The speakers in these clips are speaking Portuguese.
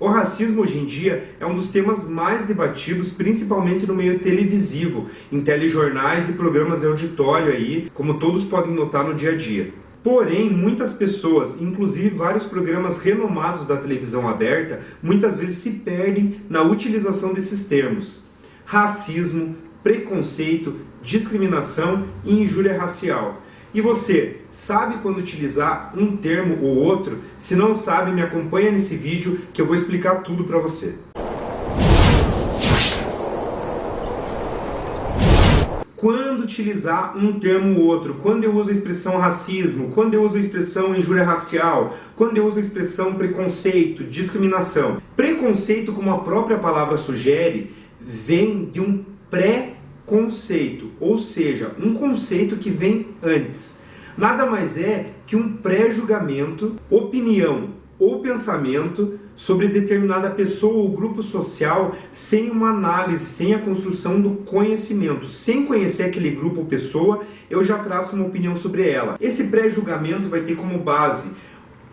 O racismo hoje em dia é um dos temas mais debatidos, principalmente no meio televisivo, em telejornais e programas de auditório aí, como todos podem notar no dia a dia. Porém, muitas pessoas, inclusive vários programas renomados da televisão aberta, muitas vezes se perdem na utilização desses termos. Racismo, preconceito, discriminação e injúria racial. E você, sabe quando utilizar um termo ou outro? Se não sabe, me acompanha nesse vídeo que eu vou explicar tudo para você. Quando utilizar um termo ou outro? Quando eu uso a expressão racismo? Quando eu uso a expressão injúria racial? Quando eu uso a expressão preconceito, discriminação? Preconceito, como a própria palavra sugere, vem de um pré-conceito, ou seja, um conceito que vem antes. Nada mais é que um pré-julgamento, opinião ou pensamento sobre determinada pessoa ou grupo social sem uma análise, sem a construção do conhecimento. Sem conhecer aquele grupo ou pessoa, eu já traço uma opinião sobre ela. Esse pré-julgamento vai ter como base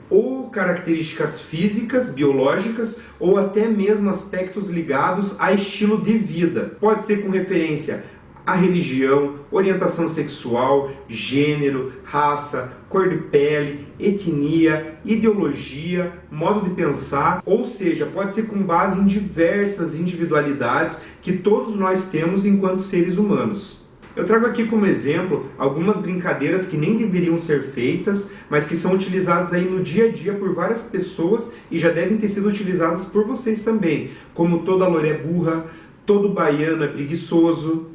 ou características físicas, biológicas, ou até mesmo aspectos ligados a estilo de vida. Pode ser com referência a religião, orientação sexual, gênero, raça, cor de pele, etnia, ideologia, modo de pensar, ou seja, pode ser com base em diversas individualidades que todos nós temos enquanto seres humanos. Eu trago aqui como exemplo algumas brincadeiras que nem deveriam ser feitas, mas que são utilizadas aí no dia a dia por várias pessoas e já devem ter sido utilizadas por vocês também, como toda loira é burra, todo baiano é preguiçoso,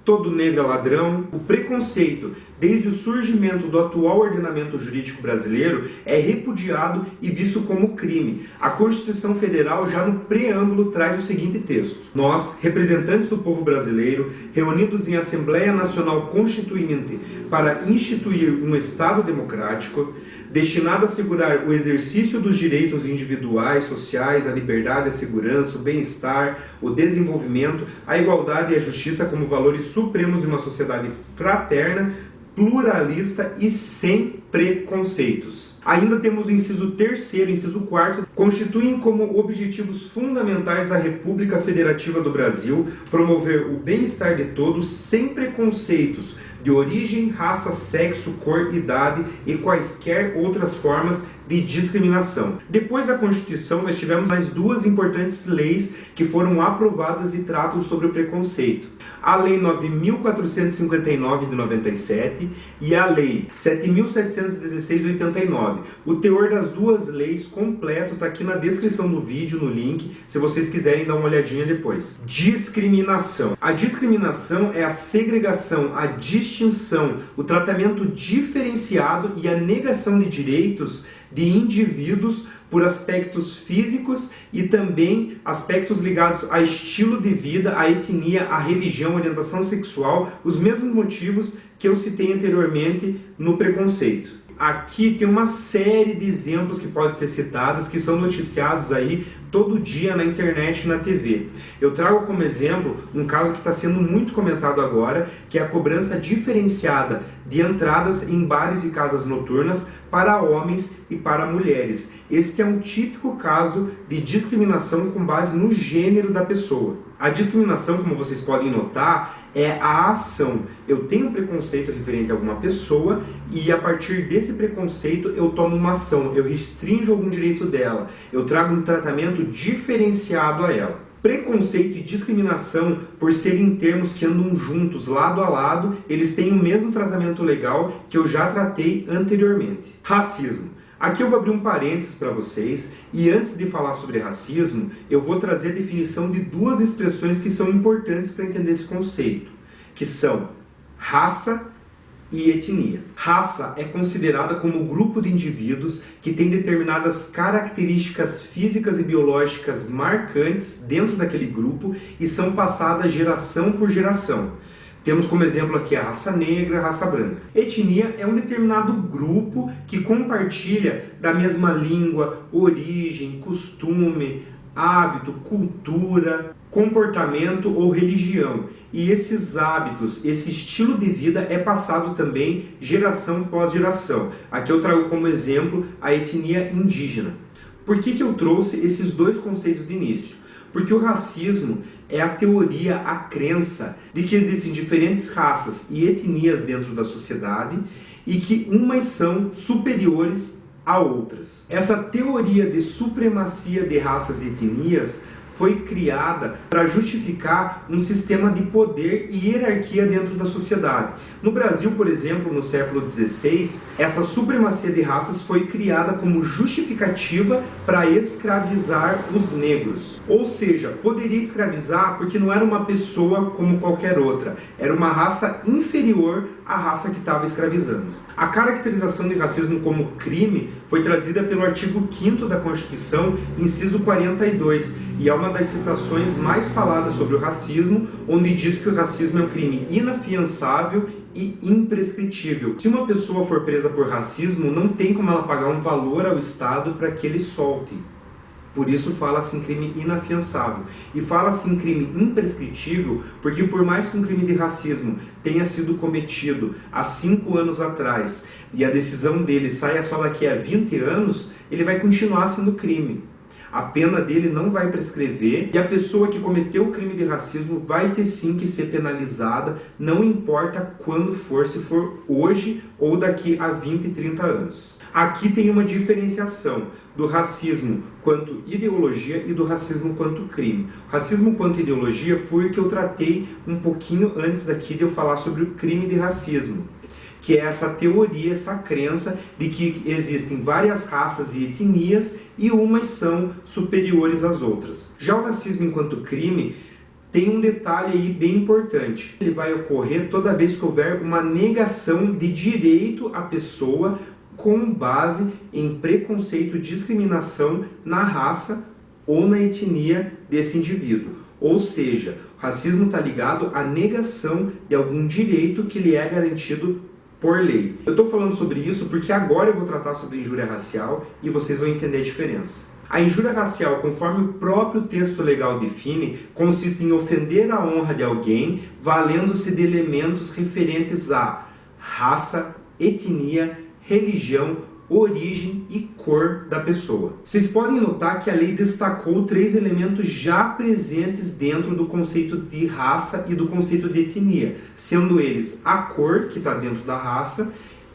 todo negro é ladrão. O preconceito, desde o surgimento do atual ordenamento jurídico brasileiro, é repudiado e visto como crime. A Constituição Federal, já no preâmbulo, traz o seguinte texto: nós, representantes do povo brasileiro, reunidos em Assembleia Nacional Constituinte para instituir um Estado democrático, destinado a assegurar o exercício dos direitos individuais, sociais, a liberdade, a segurança, o bem-estar, o desenvolvimento, a igualdade e a justiça como valores supremos de uma sociedade fraterna, pluralista e sem preconceitos. Ainda temos o inciso 3º e inciso 4º, constituem como objetivos fundamentais da República Federativa do Brasil promover o bem-estar de todos sem preconceitos de origem, raça, sexo, cor, idade e quaisquer outras formas de discriminação. Depois da Constituição, nós tivemos mais duas importantes leis que foram aprovadas e tratam sobre o preconceito. A Lei 9.459 de 97 e a Lei 7.716 de 89. O teor das duas leis completo está aqui na descrição do vídeo, no link, se vocês quiserem dar uma olhadinha depois. Discriminação. A discriminação é a segregação, a distinção, o tratamento diferenciado e a negação de direitos de indivíduos por aspectos físicos e também aspectos ligados a estilo de vida, a etnia, a religião, orientação sexual, os mesmos motivos que eu citei anteriormente no preconceito. Aqui tem uma série de exemplos que podem ser citados, que são noticiados aí todo dia na internet e na TV. Eu trago como exemplo um caso que está sendo muito comentado agora, que é a cobrança diferenciada de entradas em bares e casas noturnas para homens e para mulheres. Este é um típico caso de discriminação com base no gênero da pessoa. A discriminação, como vocês podem notar, é a ação. Eu tenho um preconceito referente a alguma pessoa e a partir desse preconceito eu tomo uma ação, eu restringo algum direito dela, eu trago um tratamento diferenciado a ela. Preconceito e discriminação, por serem termos que andam juntos, lado a lado, eles têm o mesmo tratamento legal que eu já tratei anteriormente. Racismo. Aqui eu vou abrir um parênteses para vocês e antes de falar sobre racismo, eu vou trazer a definição de duas expressões que são importantes para entender esse conceito, que são raça e etnia. Raça é considerada como um grupo de indivíduos que tem determinadas características físicas e biológicas marcantes dentro daquele grupo e são passadas geração por geração. Temos como exemplo aqui a raça negra, a raça branca. Etnia é um determinado grupo que compartilha da mesma língua, origem, costume, hábito, cultura, comportamento ou religião. E esses hábitos, esse estilo de vida é passado também geração após geração. Aqui eu trago como exemplo a etnia indígena. Por que eu trouxe esses dois conceitos de início? Porque o racismo é a teoria, a crença de que existem diferentes raças e etnias dentro da sociedade e que umas são superiores a outras. Essa teoria de supremacia de raças e etnias foi criada para justificar um sistema de poder e hierarquia dentro da sociedade. No Brasil, por exemplo, no século XVI, essa supremacia de raças foi criada como justificativa para escravizar os negros. Ou seja, poderia escravizar porque não era uma pessoa como qualquer outra, era uma raça inferior à raça que estava escravizando. A caracterização de racismo como crime foi trazida pelo artigo 5º da Constituição, inciso 42, e é uma das citações mais faladas sobre o racismo, onde diz que o racismo é um crime inafiançável e imprescritível. Se uma pessoa for presa por racismo, não tem como ela pagar um valor ao Estado para que ele solte. Por isso fala-se em crime inafiançável. E fala-se em crime imprescritível porque por mais que um crime de racismo tenha sido cometido há 5 anos atrás e a decisão dele saia só daqui a 20 anos, ele vai continuar sendo crime. A pena dele não vai prescrever e a pessoa que cometeu o crime de racismo vai ter sim que ser penalizada, não importa quando for, se for hoje ou daqui a 20, 30 anos. Aqui tem uma diferenciação do racismo quanto ideologia e do racismo quanto crime. O racismo quanto ideologia foi o que eu tratei um pouquinho antes daqui de eu falar sobre o crime de racismo, que é essa teoria, essa crença de que existem várias raças e etnias e umas são superiores às outras. Já o racismo enquanto crime tem um detalhe aí bem importante. Ele vai ocorrer toda vez que houver uma negação de direito à pessoa com base em preconceito, discriminação na raça ou na etnia desse indivíduo. Ou seja, o racismo está ligado à negação de algum direito que lhe é garantido por lei. Eu estou falando sobre isso porque agora eu vou tratar sobre injúria racial e vocês vão entender a diferença. A injúria racial, conforme o próprio texto legal define, consiste em ofender a honra de alguém valendo-se de elementos referentes à raça, etnia, religião, origem e cor da pessoa. Vocês podem notar que a lei destacou 3 elementos já presentes dentro do conceito de raça e do conceito de etnia, sendo eles a cor, que está dentro da raça,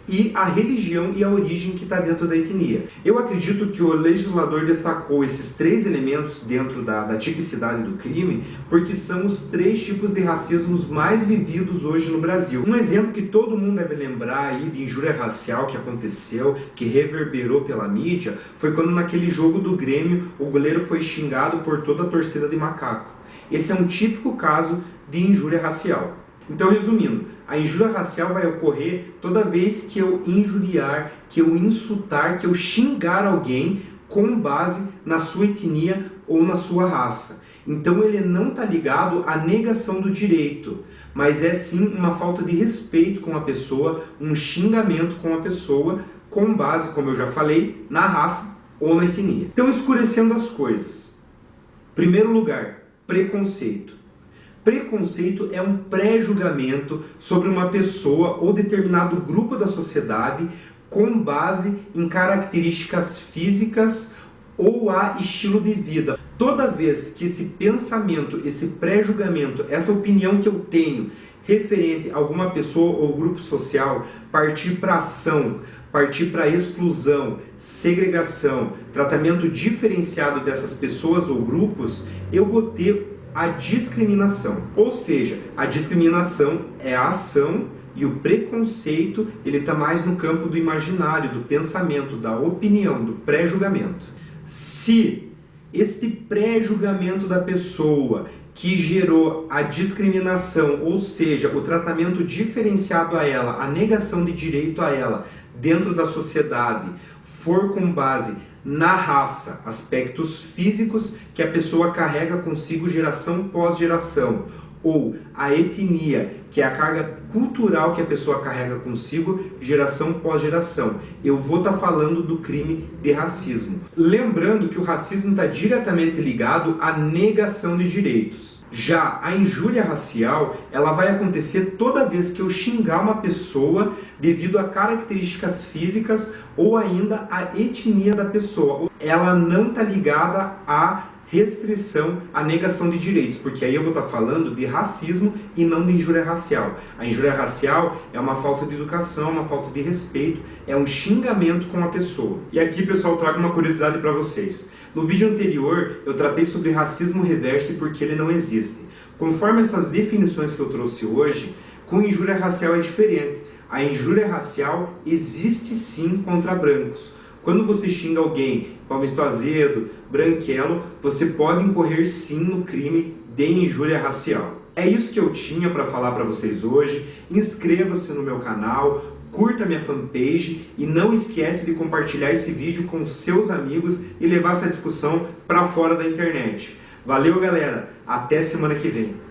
e a religião e a origem que está dentro da etnia. Eu acredito que o legislador destacou esses 3 elementos dentro da tipicidade do crime porque são os 3 tipos de racismos mais vividos hoje no Brasil. Um exemplo que todo mundo deve lembrar aí de injúria racial que aconteceu, que reverberou pela mídia, foi quando naquele jogo do Grêmio o goleiro foi xingado por toda a torcida de macaco. Esse é um típico caso de injúria racial. Então, resumindo, a injúria racial vai ocorrer toda vez que eu injuriar, que eu insultar, que eu xingar alguém com base na sua etnia ou na sua raça. Então ele não está ligado à negação do direito, mas é sim uma falta de respeito com a pessoa, um xingamento com a pessoa, com base, como eu já falei, na raça ou na etnia. Então, escurecendo as coisas. Primeiro lugar, preconceito. Preconceito é um pré-julgamento sobre uma pessoa ou determinado grupo da sociedade com base em características físicas ou a estilo de vida. Toda vez que esse pensamento, esse pré-julgamento, essa opinião que eu tenho referente a alguma pessoa ou grupo social partir para ação, partir para exclusão, segregação, tratamento diferenciado dessas pessoas ou grupos, eu vou ter a discriminação. Ou seja, a discriminação é a ação e o preconceito ele está mais no campo do imaginário, do pensamento, da opinião, do pré-julgamento. Se este pré-julgamento da pessoa que gerou a discriminação, ou seja, o tratamento diferenciado a ela, a negação de direito a ela dentro da sociedade, for com base na raça, aspectos físicos que a pessoa carrega consigo geração pós geração, ou a etnia, que é a carga cultural que a pessoa carrega consigo geração pós geração, eu vou estar falando do crime de racismo. Lembrando que o racismo está diretamente ligado à negação de direitos. Já a injúria racial, ela vai acontecer toda vez que eu xingar uma pessoa devido a características físicas ou ainda a etnia da pessoa. Ela não está ligada à restrição, à negação de direitos, porque aí eu vou estar falando de racismo e não de injúria racial. A injúria racial é uma falta de educação, uma falta de respeito, é um xingamento com a pessoa. E aqui, pessoal, eu trago uma curiosidade para vocês. No vídeo anterior, eu tratei sobre racismo reverso e por que ele não existe. Conforme essas definições que eu trouxe hoje, com injúria racial é diferente. A injúria racial existe sim contra brancos. Quando você xinga alguém, Palmito Azedo, branquelo, você pode incorrer sim no crime de injúria racial. É isso que eu tinha para falar para vocês hoje. Inscreva-se no meu canal, curta minha fanpage e não esquece de compartilhar esse vídeo com seus amigos e levar essa discussão para fora da internet. Valeu, galera! Até semana que vem!